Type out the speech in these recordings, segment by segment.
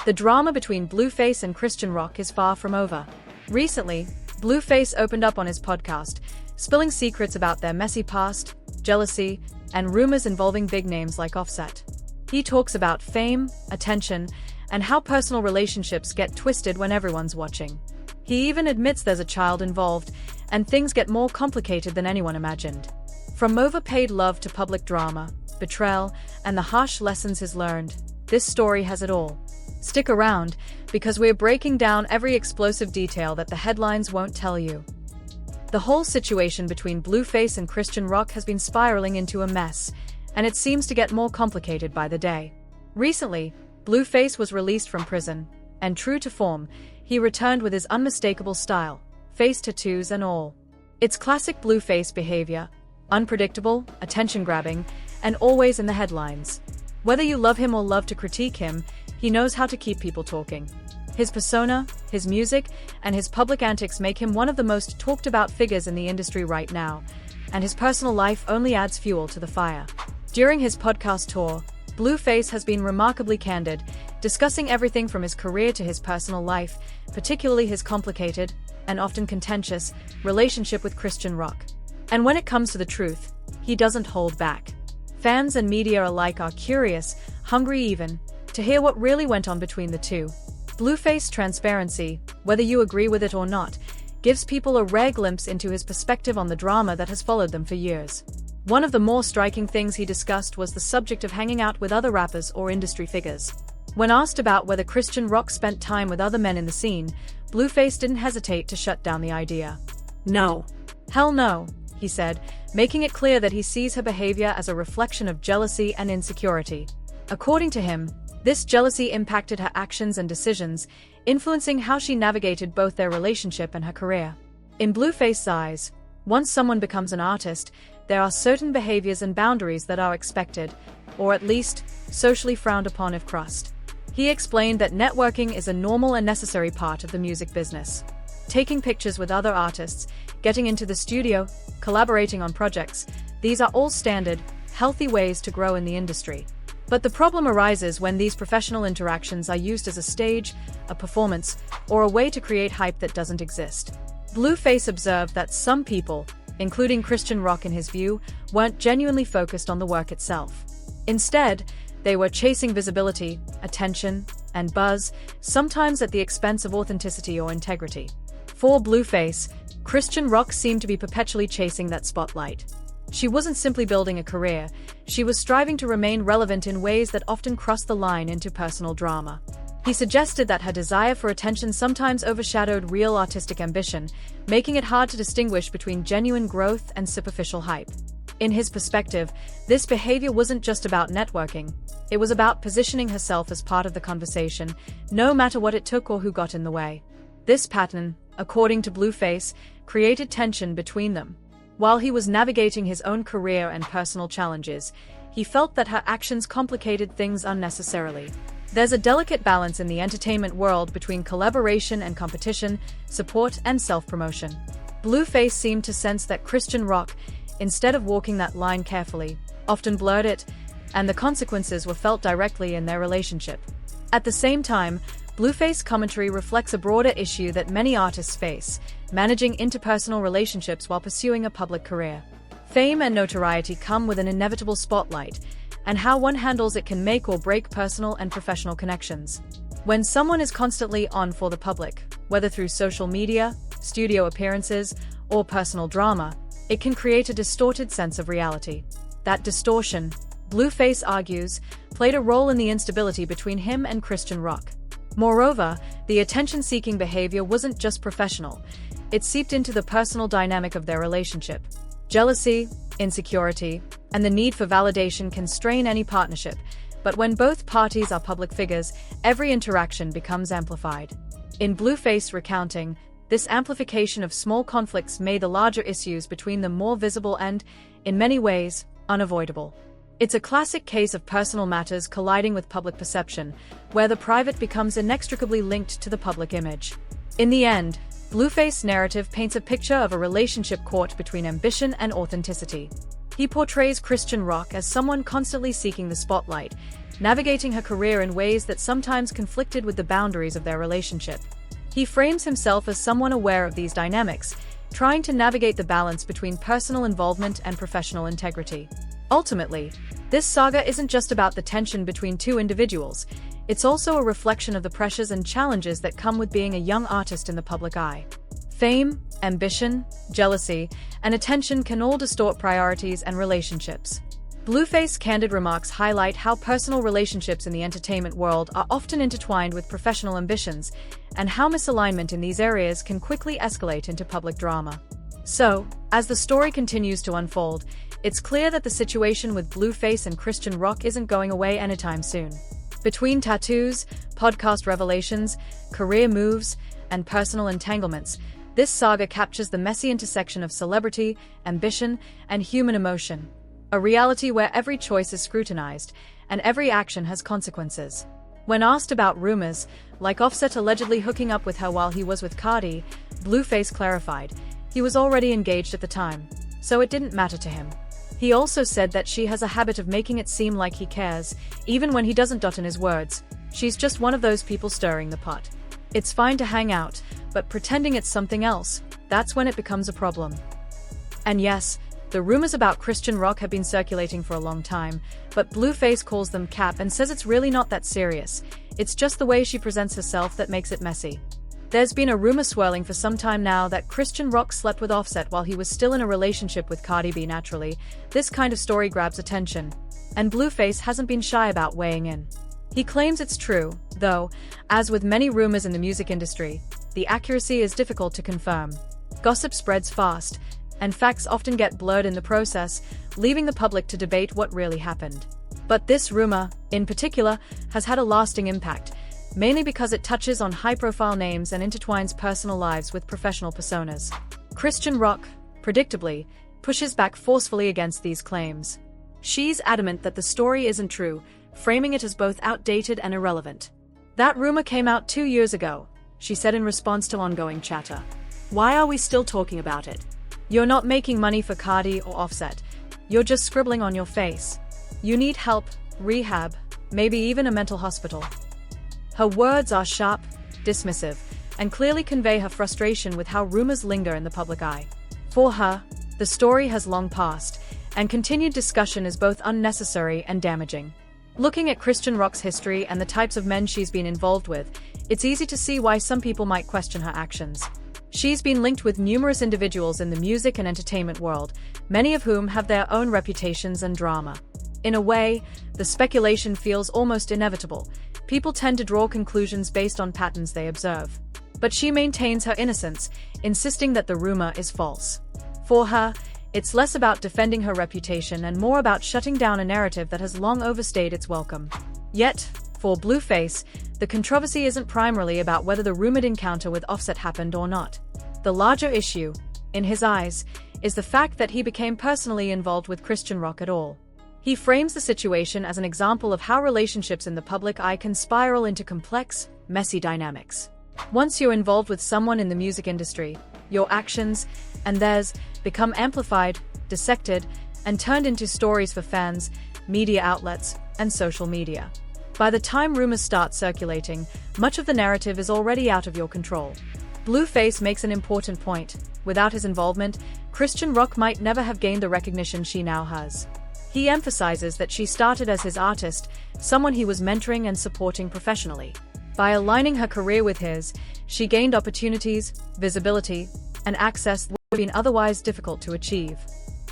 The drama between Blueface and Chrisean Rock is far from over. Recently, Blueface opened up on his podcast, spilling secrets about their messy past, jealousy, and rumors involving big names like Offset. He talks about fame, attention, and how personal relationships get twisted when everyone's watching. He even admits there's a child involved, and things get more complicated than anyone imagined. From overpaid love to public drama, betrayal, and the harsh lessons he's learned, this story has it all. Stick around, because we're breaking down every explosive detail that the headlines won't tell you. The whole situation between Blueface and Chrisean Rock has been spiraling into a mess, and it seems to get more complicated by the day. Recently, Blueface was released from prison, and true to form, he returned with his unmistakable style, face tattoos and all. It's classic Blueface behavior, unpredictable, attention-grabbing, and always in the headlines. Whether you love him or love to critique him, he knows how to keep people talking. His persona, his music, and his public antics make him one of the most talked-about figures in the industry right now, and his personal life only adds fuel to the fire. During his podcast tour, Blueface has been remarkably candid, discussing everything from his career to his personal life, particularly his complicated, and often contentious, relationship with Chrisean Rock. And when it comes to the truth, he doesn't hold back. Fans and media alike are curious, hungry even, to hear what really went on between the two. Blueface transparency, whether you agree with it or not, gives people a rare glimpse into his perspective on the drama that has followed them for years. One of the more striking things he discussed was the subject of hanging out with other rappers or industry figures. When asked about whether Chrisean Rock spent time with other men in the scene, Blueface didn't hesitate to shut down the idea. No. Hell no, he said, making it clear that he sees her behavior as a reflection of jealousy and insecurity. According to him, this jealousy impacted her actions and decisions, influencing how she navigated both their relationship and her career. In Blueface's eyes, once someone becomes an artist, there are certain behaviors and boundaries that are expected, or at least, socially frowned upon if crossed. He explained that networking is a normal and necessary part of the music business. Taking pictures with other artists, getting into the studio, collaborating on projects, these are all standard, healthy ways to grow in the industry. But the problem arises when these professional interactions are used as a stage, a performance, or a way to create hype that doesn't exist. Blueface observed that some people, including Chrisean Rock in his view, weren't genuinely focused on the work itself. Instead, they were chasing visibility, attention, and buzz, sometimes at the expense of authenticity or integrity. For Blueface, Chrisean Rock seemed to be perpetually chasing that spotlight. She wasn't simply building a career, she was striving to remain relevant in ways that often crossed the line into personal drama. He suggested that her desire for attention sometimes overshadowed real artistic ambition, making it hard to distinguish between genuine growth and superficial hype. In his perspective, this behavior wasn't just about networking, it was about positioning herself as part of the conversation, no matter what it took or who got in the way. This pattern, according to Blueface, created tension between them. While he was navigating his own career and personal challenges, he felt that her actions complicated things unnecessarily. There's a delicate balance in the entertainment world between collaboration and competition, support and self-promotion. Blueface seemed to sense that Chrisean Rock, instead of walking that line carefully, often blurred it, and the consequences were felt directly in their relationship. At the same time, Blueface commentary reflects a broader issue that many artists face, managing interpersonal relationships while pursuing a public career. Fame and notoriety come with an inevitable spotlight, and how one handles it can make or break personal and professional connections. When someone is constantly on for the public, whether through social media, studio appearances, or personal drama, it can create a distorted sense of reality. That distortion, Blueface argues, played a role in the instability between him and Chrisean Rock. Moreover, the attention-seeking behavior wasn't just professional, it seeped into the personal dynamic of their relationship. Jealousy, insecurity, and the need for validation can strain any partnership, but when both parties are public figures, every interaction becomes amplified. In Blueface recounting, this amplification of small conflicts made the larger issues between them more visible and, in many ways, unavoidable. It's a classic case of personal matters colliding with public perception, where the private becomes inextricably linked to the public image. In the end, Blueface's narrative paints a picture of a relationship caught between ambition and authenticity. He portrays Chrisean Rock as someone constantly seeking the spotlight, navigating her career in ways that sometimes conflicted with the boundaries of their relationship. He frames himself as someone aware of these dynamics, trying to navigate the balance between personal involvement and professional integrity. Ultimately, this saga isn't just about the tension between two individuals, it's also a reflection of the pressures and challenges that come with being a young artist in the public eye. Fame, ambition, jealousy, and attention can all distort priorities and relationships. Blueface's candid remarks highlight how personal relationships in the entertainment world are often intertwined with professional ambitions, and how misalignment in these areas can quickly escalate into public drama. So, as the story continues to unfold, it's clear that the situation with Blueface and Chrisean Rock isn't going away anytime soon. Between tattoos, podcast revelations, career moves, and personal entanglements, this saga captures the messy intersection of celebrity, ambition, and human emotion. A reality where every choice is scrutinized, and every action has consequences. When asked about rumors, like Offset allegedly hooking up with her while he was with Cardi, Blueface clarified, he was already engaged at the time, so it didn't matter to him. He also said that she has a habit of making it seem like he cares, even when he doesn't. In his words, she's just one of those people stirring the pot. It's fine to hang out, but pretending it's something else, that's when it becomes a problem. And yes, the rumors about Chrisean Rock have been circulating for a long time, but Blueface calls them cap and says it's really not that serious. It's just the way she presents herself that makes it messy. There's been a rumor swirling for some time now that Chrisean Rock slept with Offset while he was still in a relationship with Cardi B. Naturally, this kind of story grabs attention, and Blueface hasn't been shy about weighing in. He claims it's true, though, as with many rumors in the music industry, the accuracy is difficult to confirm. Gossip spreads fast, and facts often get blurred in the process, leaving the public to debate what really happened. But this rumor, in particular, has had a lasting impact, mainly because it touches on high-profile names and intertwines personal lives with professional personas. Chrisean Rock, predictably, pushes back forcefully against these claims. She's adamant that the story isn't true, framing it as both outdated and irrelevant. That rumor came out 2 years ago, she said in response to ongoing chatter. Why are we still talking about it? You're not making money for Cardi or Offset. You're just scribbling on your face. You need help, rehab, maybe even a mental hospital. Her words are sharp, dismissive, and clearly convey her frustration with how rumors linger in the public eye. For her, the story has long passed, and continued discussion is both unnecessary and damaging. Looking at Chrisean Rock's history and the types of men she's been involved with, it's easy to see why some people might question her actions. She's been linked with numerous individuals in the music and entertainment world, many of whom have their own reputations and drama. In a way, the speculation feels almost inevitable. People tend to draw conclusions based on patterns they observe. But she maintains her innocence, insisting that the rumor is false. For her, it's less about defending her reputation and more about shutting down a narrative that has long overstayed its welcome. Yet, for Blueface, the controversy isn't primarily about whether the rumored encounter with Offset happened or not. The larger issue, in his eyes, is the fact that he became personally involved with Chrisean Rock at all. He frames the situation as an example of how relationships in the public eye can spiral into complex, messy dynamics. Once you're involved with someone in the music industry, your actions, and theirs, become amplified, dissected, and turned into stories for fans, media outlets, and social media. By the time rumors start circulating, much of the narrative is already out of your control. Blueface makes an important point. Without his involvement, Chrisean Rock might never have gained the recognition she now has. He emphasizes that she started as his artist, someone he was mentoring and supporting professionally. By aligning her career with his, she gained opportunities, visibility, and access that would have been otherwise difficult to achieve.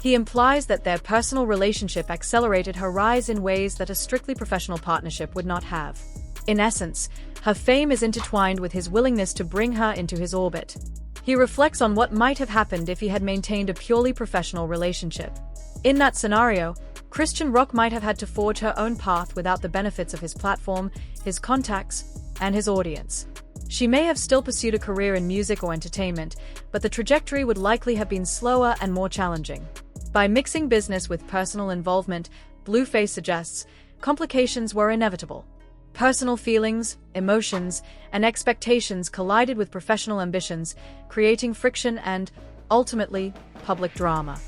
He implies that their personal relationship accelerated her rise in ways that a strictly professional partnership would not have. In essence, her fame is intertwined with his willingness to bring her into his orbit. He reflects on what might have happened if he had maintained a purely professional relationship. In that scenario, Chrisean Rock might have had to forge her own path without the benefits of his platform, his contacts, and his audience. She may have still pursued a career in music or entertainment, but the trajectory would likely have been slower and more challenging. By mixing business with personal involvement, Blueface suggests, complications were inevitable. Personal feelings, emotions, and expectations collided with professional ambitions, creating friction and, ultimately, public drama.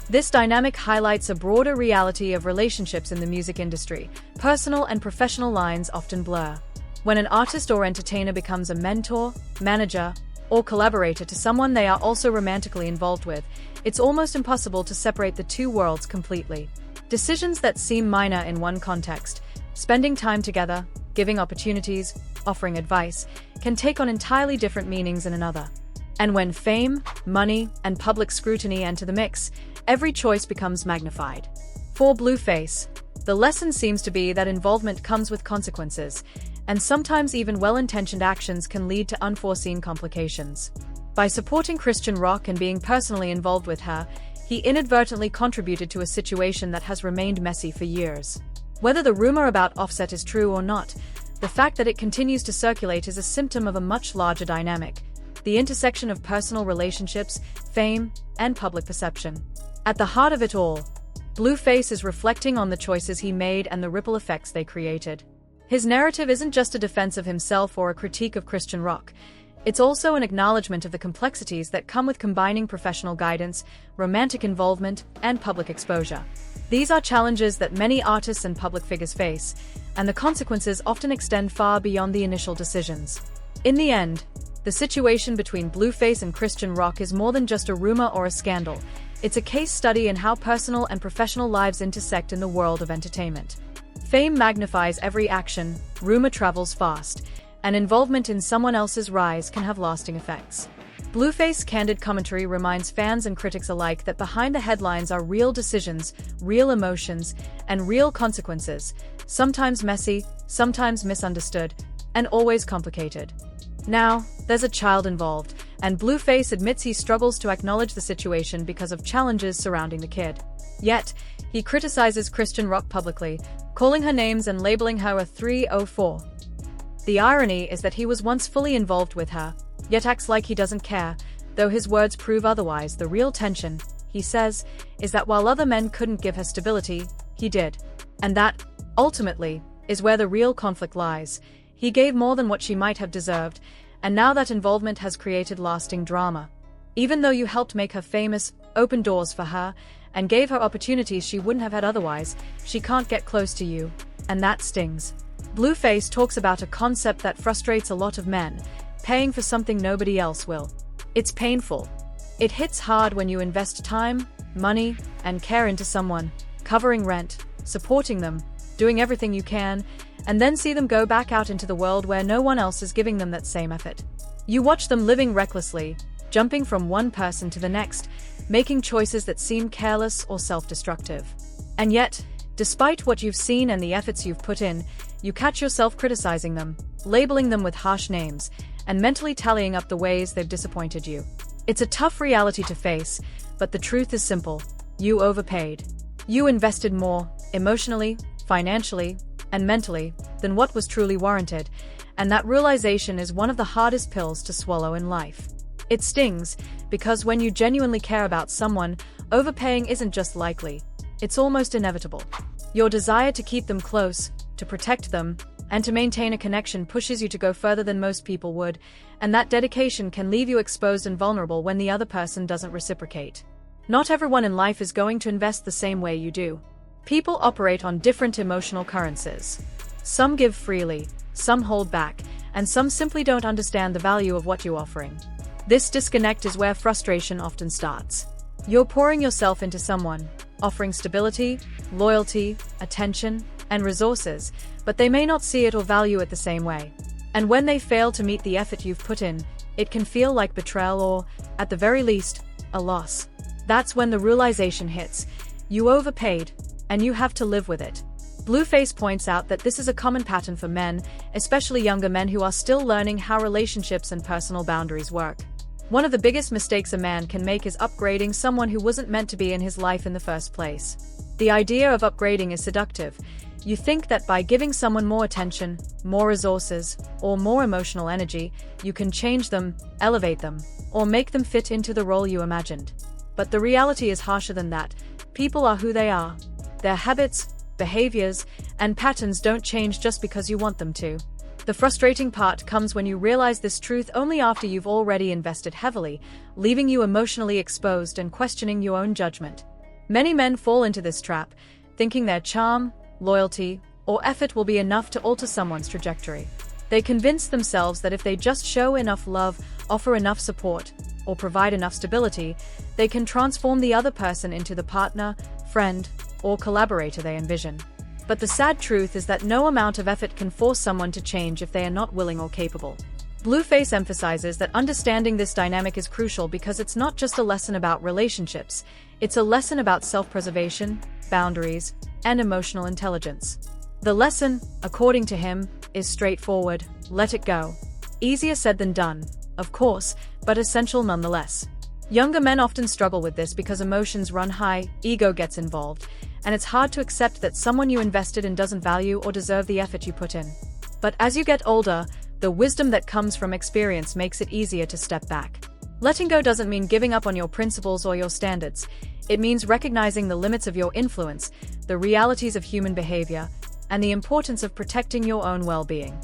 This dynamic highlights a broader reality of relationships in the music industry. Personal and professional lines often blur. When an artist or entertainer becomes a mentor, manager, or collaborator to someone they are also romantically involved with, it's almost impossible to separate the two worlds completely. Decisions that seem minor in one context, spending time together, giving opportunities, offering advice, can take on entirely different meanings in another. And when fame, money, and public scrutiny enter the mix, every choice becomes magnified. For Blueface, the lesson seems to be that involvement comes with consequences, and sometimes even well-intentioned actions can lead to unforeseen complications. By supporting Chrisean Rock and being personally involved with her, he inadvertently contributed to a situation that has remained messy for years. Whether the rumor about Offset is true or not, the fact that it continues to circulate is a symptom of a much larger dynamic: the intersection of personal relationships, fame, and public perception. At the heart of it all, Blueface is reflecting on the choices he made and the ripple effects they created. His narrative isn't just a defense of himself or a critique of Chrisean Rock. It's also an acknowledgement of the complexities that come with combining professional guidance, romantic involvement, and public exposure. These are challenges that many artists and public figures face, and the consequences often extend far beyond the initial decisions. In the end, the situation between Blueface and Chrisean Rock is more than just a rumor or a scandal. It's a case study in how personal and professional lives intersect in the world of entertainment. Fame magnifies every action, rumor travels fast, and involvement in someone else's rise can have lasting effects. Blueface's candid commentary reminds fans and critics alike that behind the headlines are real decisions, real emotions, and real consequences, sometimes messy, sometimes misunderstood, and always complicated. Now, there's a child involved, and Blueface admits he struggles to acknowledge the situation because of challenges surrounding the kid. Yet, he criticizes Chrisean Rock publicly, calling her names and labeling her a 304. The irony is that he was once fully involved with her, yet acts like he doesn't care, though his words prove otherwise. The real tension, he says, is that while other men couldn't give her stability, he did. And that, ultimately, is where the real conflict lies. He gave more than what she might have deserved, and now that involvement has created lasting drama. Even though you helped make her famous, opened doors for her, and gave her opportunities she wouldn't have had otherwise, she can't get close to you, and that stings. Blueface talks about a concept that frustrates a lot of men: paying for something nobody else will. It's painful. It hits hard when you invest time, money, and care into someone, covering rent, supporting them, doing everything you can, and then see them go back out into the world where no one else is giving them that same effort. You watch them living recklessly, jumping from one person to the next, making choices that seem careless or self-destructive. And yet, despite what you've seen and the efforts you've put in, you catch yourself criticizing them, labeling them with harsh names, and mentally tallying up the ways they've disappointed you. It's a tough reality to face, but the truth is simple: you overpaid. You invested more, emotionally, financially, and mentally, than what was truly warranted, and that realization is one of the hardest pills to swallow in life. It stings, because when you genuinely care about someone, overpaying isn't just likely, it's almost inevitable. Your desire to keep them close, to protect them, and to maintain a connection pushes you to go further than most people would, and that dedication can leave you exposed and vulnerable when the other person doesn't reciprocate. Not everyone in life is going to invest the same way you do. People operate on different emotional currencies. Some give freely, some hold back, and some simply don't understand the value of what you're offering. This disconnect is where frustration often starts. You're pouring yourself into someone, offering stability, loyalty, attention, and resources, but they may not see it or value it the same way. And when they fail to meet the effort you've put in, it can feel like betrayal or, at the very least, a loss. That's when the realization hits: you overpaid, and you have to live with it. Blueface points out that this is a common pattern for men, especially younger men who are still learning how relationships and personal boundaries work. One of the biggest mistakes a man can make is upgrading someone who wasn't meant to be in his life in the first place. The idea of upgrading is seductive. You think that by giving someone more attention, more resources, or more emotional energy, you can change them, elevate them, or make them fit into the role you imagined. But the reality is harsher than that. People are who they are. Their habits, behaviors, and patterns don't change just because you want them to. The frustrating part comes when you realize this truth only after you've already invested heavily, leaving you emotionally exposed and questioning your own judgment. Many men fall into this trap, thinking their charm, loyalty, or effort will be enough to alter someone's trajectory. They convince themselves that if they just show enough love, offer enough support, or provide enough stability, they can transform the other person into the partner, friend, or collaborator they envision. But the sad truth is that no amount of effort can force someone to change if they are not willing or capable. Blueface emphasizes that understanding this dynamic is crucial because it's not just a lesson about relationships, it's a lesson about self-preservation, boundaries, and emotional intelligence. The lesson, according to him, is straightforward: let it go. Easier said than done, of course, but essential nonetheless. Younger men often struggle with this because emotions run high, ego gets involved, and it's hard to accept that someone you invested in doesn't value or deserve the effort you put in. But as you get older, the wisdom that comes from experience makes it easier to step back. Letting go doesn't mean giving up on your principles or your standards. It means recognizing the limits of your influence, the realities of human behavior, and the importance of protecting your own well-being.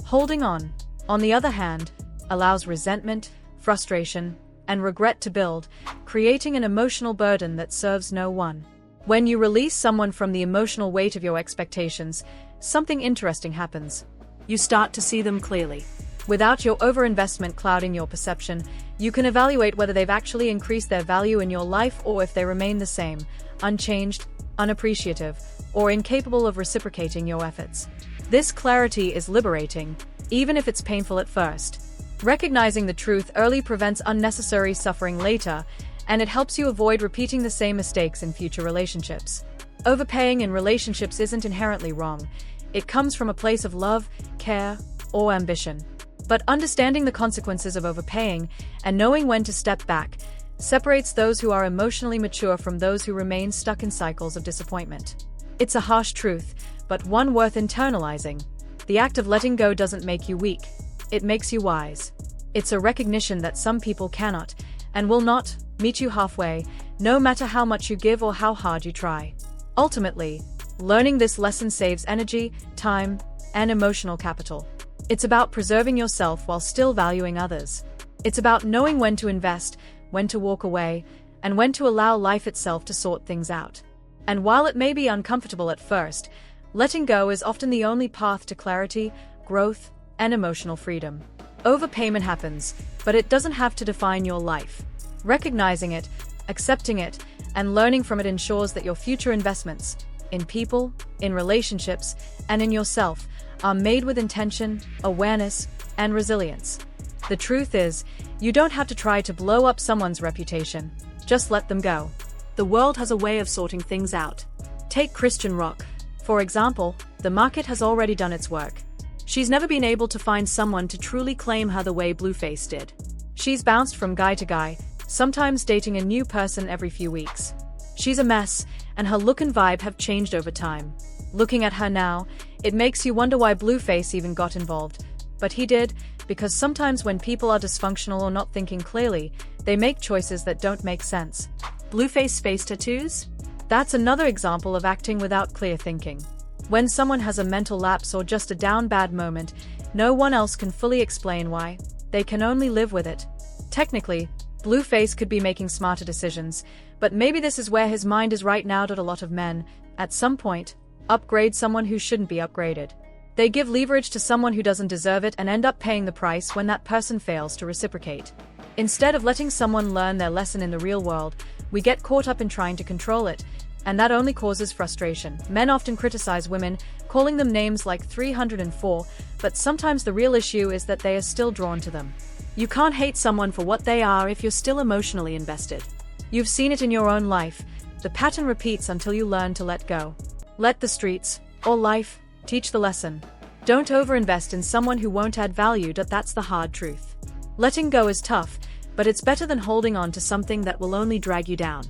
Holding on the other hand, allows resentment, frustration, and regret to build, creating an emotional burden that serves no one. When you release someone from the emotional weight of your expectations, something interesting happens. You start to see them clearly. Without your overinvestment clouding your perception, you can evaluate whether they've actually increased their value in your life or if they remain the same, unchanged, unappreciative, or incapable of reciprocating your efforts. This clarity is liberating, even if it's painful at first. Recognizing the truth early prevents unnecessary suffering later, and it helps you avoid repeating the same mistakes in future relationships. Overpaying in relationships isn't inherently wrong. It comes from a place of love, care, or ambition. But understanding the consequences of overpaying and knowing when to step back separates those who are emotionally mature from those who remain stuck in cycles of disappointment. It's a harsh truth, but one worth internalizing. The act of letting go doesn't make you weak. It makes you wise. It's a recognition that some people cannot, and will not, meet you halfway, no matter how much you give or how hard you try. Ultimately, learning this lesson saves energy, time, and emotional capital. It's about preserving yourself while still valuing others. It's about knowing when to invest, when to walk away, and when to allow life itself to sort things out. And while it may be uncomfortable at first, letting go is often the only path to clarity, growth, and emotional freedom. Overpayment happens, but it doesn't have to define your life. Recognizing it, accepting it, and learning from it ensures that your future investments, in people, in relationships, and in yourself, are made with intention, awareness, and resilience. The truth is, you don't have to try to blow up someone's reputation. Just let them go. The world has a way of sorting things out. Take Chrisean Rock. For example, the market has already done its work. She's never been able to find someone to truly claim her the way Blueface did. She's bounced from guy to guy, sometimes dating a new person every few weeks. She's a mess, and her look and vibe have changed over time. Looking at her now, it makes you wonder why Blueface even got involved. But he did, because sometimes when people are dysfunctional or not thinking clearly, they make choices that don't make sense. Blueface face tattoos? That's another example of acting without clear thinking. When someone has a mental lapse or just a down bad moment, no one else can fully explain why. They can only live with it. Technically, Blueface could be making smarter decisions, but maybe this is where his mind is right now. A lot of men, at some point, upgrade someone who shouldn't be upgraded. They give leverage to someone who doesn't deserve it and end up paying the price when that person fails to reciprocate. Instead of letting someone learn their lesson in the real world, we get caught up in trying to control it, and that only causes frustration. Men often criticize women, calling them names like 304, but sometimes the real issue is that they are still drawn to them. You can't hate someone for what they are if you're still emotionally invested. You've seen it in your own life. The pattern repeats until you learn to let go. Let the streets, or life, teach the lesson. Don't overinvest in someone who won't add value. That's the hard truth. Letting go is tough, but it's better than holding on to something that will only drag you down.